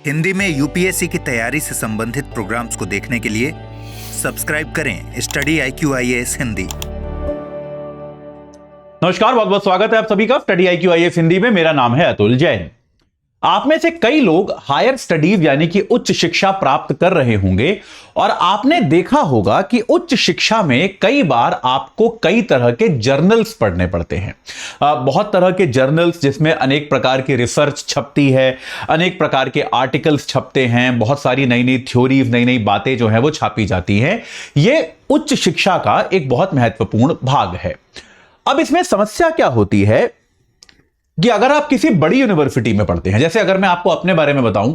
हिंदी में यूपीएससी की तैयारी से संबंधित प्रोग्राम्स को देखने के लिए सब्सक्राइब करें स्टडी IQ-IAS हिंदी। नमस्कार, बहुत बहुत स्वागत है आप सभी का स्टडी IQ-IAS हिंदी में। मेरा नाम है अतुल जैन। आप में से कई लोग हायर स्टडीज यानी कि उच्च शिक्षा प्राप्त कर रहे होंगे और आपने देखा होगा कि उच्च शिक्षा में कई बार आपको कई तरह के जर्नल्स पढ़ने पड़ते हैं। बहुत तरह के जर्नल्स जिसमें अनेक प्रकार की रिसर्च छपती है, अनेक प्रकार के आर्टिकल्स छपते हैं, बहुत सारी नई नई थ्योरीज, नई नई बातें जो हैं वो छापी जाती हैं। ये उच्च शिक्षा का एक बहुत महत्वपूर्ण भाग है। अब इसमें समस्या क्या होती है कि अगर आप किसी बड़ी यूनिवर्सिटी में पढ़ते हैं, जैसे अगर मैं आपको अपने बारे में बताऊं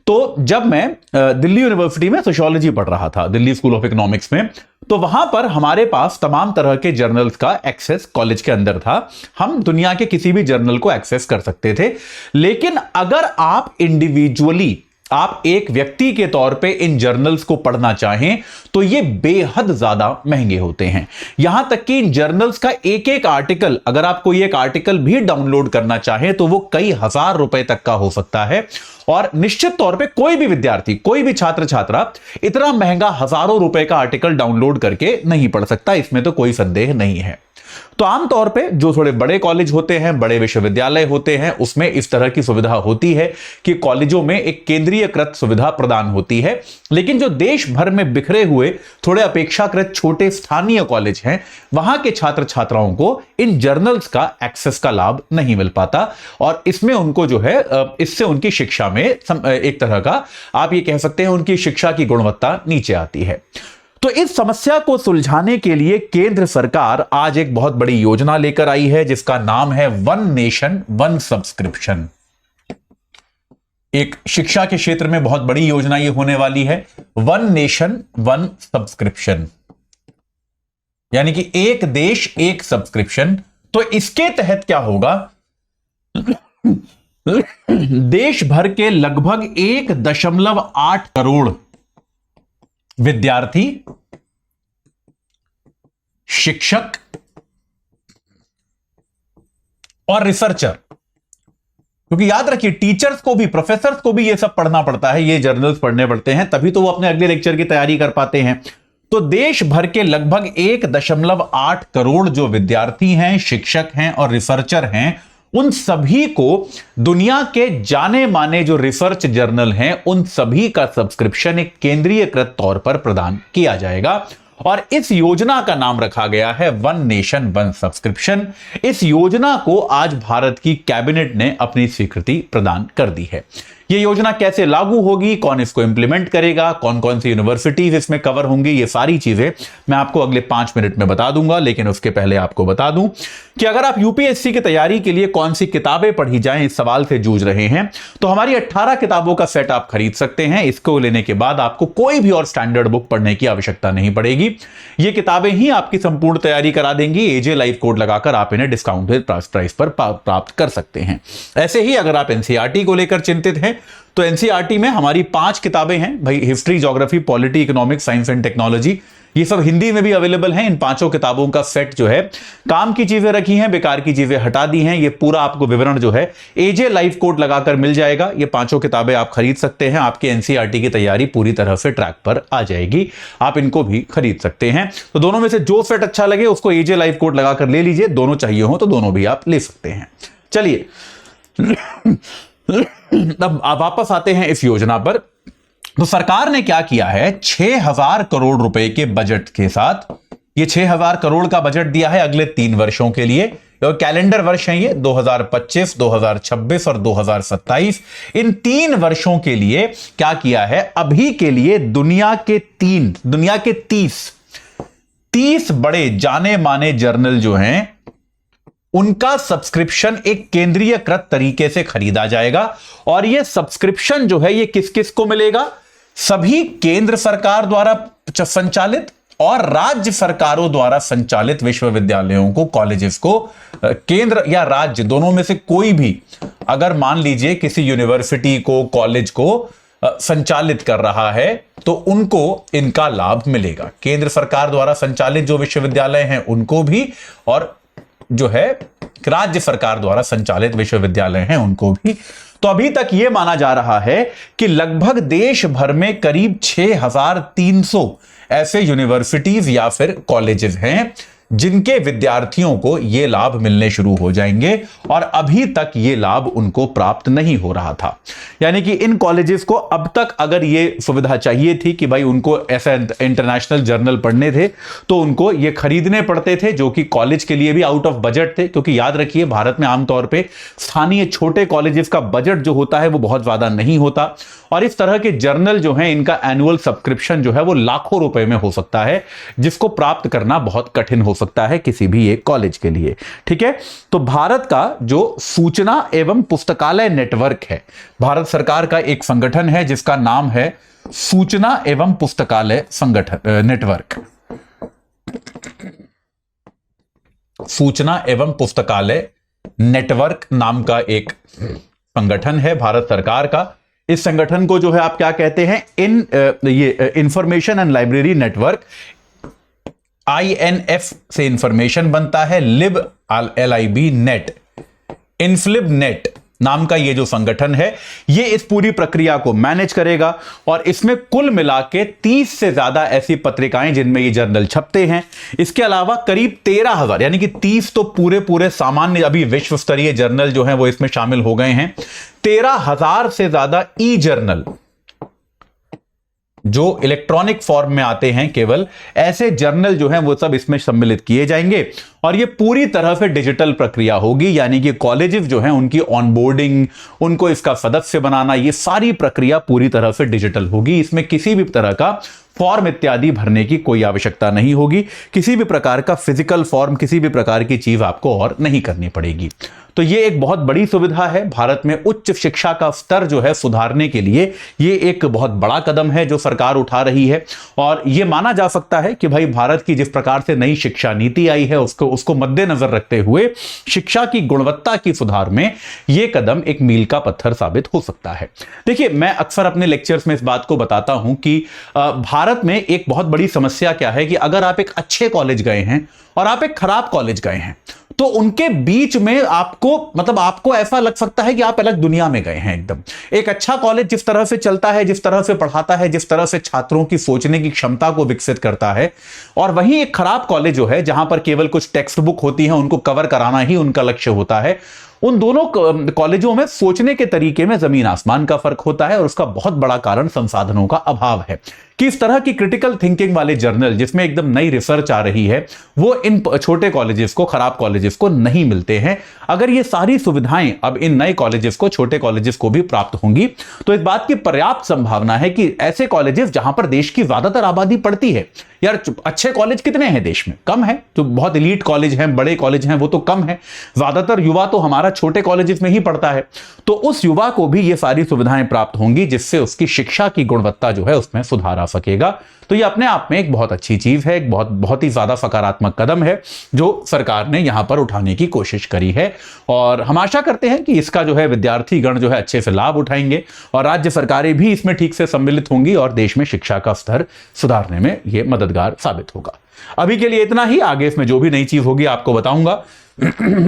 तो जब मैं दिल्ली यूनिवर्सिटी में सोशियोलॉजी पढ़ रहा था, दिल्ली स्कूल ऑफ इकोनॉमिक्स में, तो वहां पर हमारे पास तमाम तरह के जर्नल्स का एक्सेस कॉलेज के अंदर था। हम दुनिया के किसी भी जर्नल को एक्सेस कर सकते थे। लेकिन अगर आप इंडिविजुअली, आप एक व्यक्ति के तौर पे इन जर्नल्स को पढ़ना चाहें तो ये बेहद ज्यादा महंगे होते हैं। यहां तक कि इन जर्नल्स का एक एक आर्टिकल, अगर आप कोई एक आर्टिकल भी डाउनलोड करना चाहें तो वो कई हजार रुपए तक का हो सकता है। और निश्चित तौर पे कोई भी विद्यार्थी, कोई भी छात्र छात्रा इतना महंगा हजारों रुपए का आर्टिकल डाउनलोड करके नहीं पढ़ सकता, इसमें तो कोई संदेह नहीं है। तो आमतौर पे जो थोड़े बड़े कॉलेज होते हैं, बड़े विश्वविद्यालय होते हैं, उसमें इस तरह की सुविधा होती है कि कॉलेजों में एक केंद्रीयकृत सुविधा प्रदान होती है। लेकिन जो देश भर में बिखरे हुए थोड़े अपेक्षाकृत छोटे स्थानीय कॉलेज हैं, वहां के छात्र छात्राओं को इन जर्नल्स का एक्सेस का लाभ नहीं मिल पाता और इसमें उनको जो है, इससे उनकी शिक्षा में एक तरह का, आप ये कह सकते हैं, उनकी शिक्षा की गुणवत्ता नीचे आती है। तो इस समस्या को सुलझाने के लिए केंद्र सरकार आज एक बहुत बड़ी योजना लेकर आई है जिसका नाम है वन नेशन वन सब्सक्रिप्शन। एक शिक्षा के क्षेत्र में बहुत बड़ी योजना ये होने वाली है, वन नेशन वन सब्सक्रिप्शन, यानी कि एक देश एक सब्सक्रिप्शन। तो इसके तहत क्या होगा, देश भर के लगभग 1.8 करोड़ विद्यार्थी, शिक्षक और रिसर्चर, क्योंकि याद रखिए टीचर्स को भी, प्रोफेसर्स को भी ये सब पढ़ना पड़ता है, ये जर्नल्स पढ़ने पड़ते हैं, तभी तो वो अपने अगले लेक्चर की तैयारी कर पाते हैं। तो देश भर के लगभग 1.8 करोड़ जो विद्यार्थी हैं, शिक्षक हैं और रिसर्चर हैं, उन सभी को दुनिया के जाने माने जो रिसर्च जर्नल हैं, उन सभी का सब्सक्रिप्शन एक केंद्रीयकृत तौर पर प्रदान किया जाएगा और इस योजना का नाम रखा गया है वन नेशन वन सब्सक्रिप्शन। इस योजना को आज भारत की कैबिनेट ने अपनी स्वीकृति प्रदान कर दी है। यह योजना कैसे लागू होगी, कौन इसको इंप्लीमेंट करेगा, कौन कौन सी यूनिवर्सिटीज इसमें कवर होंगी, ये सारी चीजें मैं आपको अगले 5 मिनट में बता दूंगा। लेकिन उसके पहले आपको बता दूं कि अगर आप यूपीएससी की तैयारी के लिए कौन सी किताबें पढ़ी जाएं, इस सवाल से जूझ रहे हैं, तो हमारी 18 किताबों का सेट आप खरीद सकते हैं। इसको लेने के बाद आपको कोई भी और स्टैंडर्ड बुक पढ़ने की आवश्यकता नहीं पड़ेगी। ये किताबें ही आपकी संपूर्ण तैयारी करा देंगी। एजे लाइव कोड लगाकर आप इन्हें डिस्काउंटेड प्राइस पर प्राप्त कर सकते हैं। ऐसे ही अगर आप एनसीईआरटी को लेकर चिंतित हैं तो एनसीईआरटी में हमारी 5 किताबें हैं भाई, history, geography, polity, economics, science and technology, ये सब हिंदी में भी अवेलेबल हैं। इन 5 किताबों का सेट जो है, काम की चीजें रखी हैं, बेकार की चीजें हटा दी हैं। ये पूरा आपको विवरण जो है एजे लाइव कोड लगाकर मिल जाएगा। ये 5 किताबें आप खरीद सकते हैं, आपकी एनसीईआरटी की तैयारी पूरी तरह से ट्रैक पर आ जाएगी। आप इनको भी खरीद सकते हैं। तो दोनों में से जो सेट अच्छा लगे उसको एजे लाइव कोड लगाकर ले लीजिए। दोनों चाहिए हो तो दोनों भी आप ले सकते हैं। चलिए अब वापस आते हैं इस योजना पर। तो सरकार ने क्या किया है, 6000 करोड़ रुपए के बजट के साथ, ये 6000 करोड़ का बजट दिया है अगले 3 वर्षों के लिए। कैलेंडर वर्ष हैं ये, 2025, 2026 और 2027। इन 3 वर्षों के लिए क्या किया है, अभी के लिए दुनिया के 30 बड़े जाने माने जर्नल जो हैं, उनका सब्सक्रिप्शन एक केंद्रीयकृत तरीके से खरीदा जाएगा। और यह सब्सक्रिप्शन जो है, ये किस किस को मिलेगा, सभी केंद्र सरकार द्वारा संचालित और राज्य सरकारों द्वारा संचालित विश्वविद्यालयों को, कॉलेजेस को, केंद्र या राज्य दोनों में से कोई भी अगर मान लीजिए किसी यूनिवर्सिटी को, कॉलेज को संचालित कर रहा है तो उनको इनका लाभ मिलेगा। केंद्र सरकार द्वारा संचालित जो विश्वविद्यालय हैं उनको भी, और जो है राज्य सरकार द्वारा संचालित विश्वविद्यालय हैं उनको भी। तो अभी तक यह माना जा रहा है कि लगभग देश भर में करीब 6300 ऐसे यूनिवर्सिटीज या फिर कॉलेजेस हैं जिनके विद्यार्थियों को यह लाभ मिलने शुरू हो जाएंगे और अभी तक यह लाभ उनको प्राप्त नहीं हो रहा था। यानी कि इन कॉलेजेस को अब तक अगर यह सुविधा चाहिए थी कि भाई उनको ऐसा इंटरनेशनल जर्नल पढ़ने थे तो उनको ये खरीदने पड़ते थे, जो कि कॉलेज के लिए भी आउट ऑफ बजट थे, क्योंकि याद रखिए भारत में आमतौर पर स्थानीय छोटे कॉलेजेस का बजट जो होता है वो बहुत ज्यादा नहीं होता और इस तरह के जर्नल जो है इनका एनुअल सब्सक्रिप्शन जो है वो लाखों रुपए में हो सकता है, जिसको प्राप्त करना बहुत कठिन हो सकता है किसी भी एक कॉलेज के लिए। ठीक है, तो भारत का जो सूचना एवं पुस्तकालय नेटवर्क है, भारत सरकार का एक संगठन है जिसका नाम है सूचना एवं पुस्तकालय संगठन नेटवर्क। सूचना एवं पुस्तकालय नेटवर्क नाम का एक संगठन है भारत सरकार का। इस संगठन को जो है आप क्या कहते हैं, ये information and library network, INF से इंफॉर्मेशन बनता है, लिब LIB नेट, इन्फ्लिब नेट नाम का ये जो संगठन है ये इस पूरी प्रक्रिया को मैनेज करेगा और इसमें कुल मिला के 30 से ज्यादा ऐसी पत्रिकाएं जिनमें ये जर्नल छपते हैं। इसके अलावा करीब 13,000 यानी कि 30 तो पूरे सामान्य अभी विश्व स्तरीय जर्नल जो हैं वो इसमें शामिल हो गए हैं। 13,000 से ज्यादा ई जर्नल जो इलेक्ट्रॉनिक फॉर्म में आते हैं, केवल ऐसे जर्नल जो हैं वो सब इसमें सम्मिलित किए जाएंगे और ये पूरी तरह से डिजिटल प्रक्रिया होगी। यानी कि कॉलेजेस जो हैं उनकी ऑनबोर्डिंग, उनको इसका सदस्य बनाना, ये सारी प्रक्रिया पूरी तरह से डिजिटल होगी। इसमें किसी भी तरह का फॉर्म इत्यादि भरने की कोई आवश्यकता नहीं होगी, किसी भी प्रकार का फिजिकल फॉर्म, किसी भी प्रकार की चीज आपको और नहीं करनी पड़ेगी। तो ये एक बहुत बड़ी सुविधा है। भारत में उच्च शिक्षा का स्तर जो है सुधारने के लिए ये एक बहुत बड़ा कदम है जो सरकार उठा रही है और ये माना जा सकता है कि भाई भारत की जिस प्रकार से नई शिक्षा नीति आई है उसको मद्देनजर रखते हुए शिक्षा की गुणवत्ता की सुधार में यह कदम एक मील का पत्थर साबित हो सकता है। देखिए, मैं अक्सर अपने लेक्चर्स में इस बात को बताता हूं कि भारत में एक बहुत बड़ी समस्या क्या है कि अगर आप एक अच्छे कॉलेज गए हैं और आप एक खराब कॉलेज गए हैं तो उनके बीच में आपको ऐसा लग सकता है कि आप अलग दुनिया में गए हैं एकदम। एक अच्छा कॉलेज जिस तरह से चलता है, जिस तरह से पढ़ाता है, जिस तरह से छात्रों की सोचने की क्षमता को विकसित करता है, और वहीं एक खराब कॉलेज जो है जहां पर केवल कुछ टेक्स्ट बुक होती है, उनको कवर कराना ही उनका लक्ष्य होता है, उन दोनों कॉलेजों में सोचने के तरीके में जमीन आसमान का फर्क होता है और उसका बहुत बड़ा कारण संसाधनों का अभाव है। कि इस तरह की क्रिटिकल थिंकिंग वाले जर्नल जिसमें एकदम नई रिसर्च आ रही है वो इन छोटे कॉलेजेस को, खराब कॉलेजेस को नहीं मिलते हैं। अगर ये सारी सुविधाएं अब इन नए कॉलेजेस को, छोटे कॉलेजेस को भी प्राप्त होंगी तो इस बात की पर्याप्त संभावना है कि ऐसे कॉलेजेस जहां पर देश की ज्यादातर आबादी पढ़ती है, यार अच्छे कॉलेज कितने हैं देश में? कम है। तो बहुत एलीट कॉलेज हैं, बड़े कॉलेज हैं, वो तो कम है। ज्यादातर युवा तो हमारा छोटे कॉलेजेस में ही पढ़ता है। तो उस युवा को भी ये सारी सुविधाएं प्राप्त होंगी जिससे उसकी शिक्षा की गुणवत्ता जो है उसमें सुधार आ सकेगा। तो ये अपने आप में एक बहुत अच्छी चीज है, एक बहुत ही ज्यादा सकारात्मक कदम है जो सरकार ने यहां पर उठाने की कोशिश करी है और हम आशा करते हैं कि इसका जो है विद्यार्थी गण जो है अच्छे से लाभ उठाएंगे और राज्य सरकारें भी इसमें ठीक से सम्मिलित होंगी और देश में शिक्षा का स्तर सुधारने में यह मददगार साबित होगा। अभी के लिए इतना ही, आगे इसमें जो भी नई चीज होगी आपको बताऊंगा।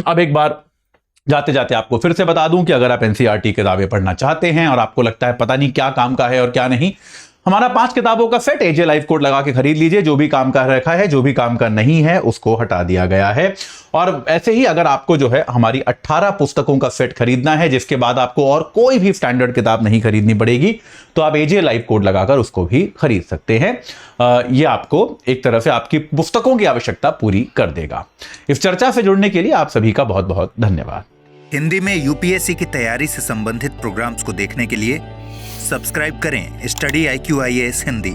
अब एक बार जाते जाते आपको फिर से बता दूं कि अगर आप एनसीईआरटी किताबें पढ़ना चाहते हैं और आपको लगता है पता नहीं क्या काम का है और क्या नहीं, हमारा 5 किताबों का सेट एजे लाइफ कोड लगा के खरीद लीजिए। जो भी काम का रखा है, जो भी काम का नहीं है उसको हटा दिया गया है। और ऐसे ही अगर आपको जो है हमारी 18 पुस्तकों का सेट खरीदना है जिसके बाद आपको और कोई भी स्टैंडर्ड किताब नहीं खरीदनी पड़ेगी तो आप एजे लाइफ कोड लगाकर उसको भी खरीद सकते हैं। ये आपको एक तरह से आपकी पुस्तकों की आवश्यकता पूरी कर देगा। इस चर्चा से जुड़ने के लिए आप सभी का बहुत बहुत धन्यवाद। हिंदी में यूपीएससी की तैयारी से संबंधित प्रोग्राम्स को देखने के लिए सब्सक्राइब करें स्टडी IQ IAS हिंदी।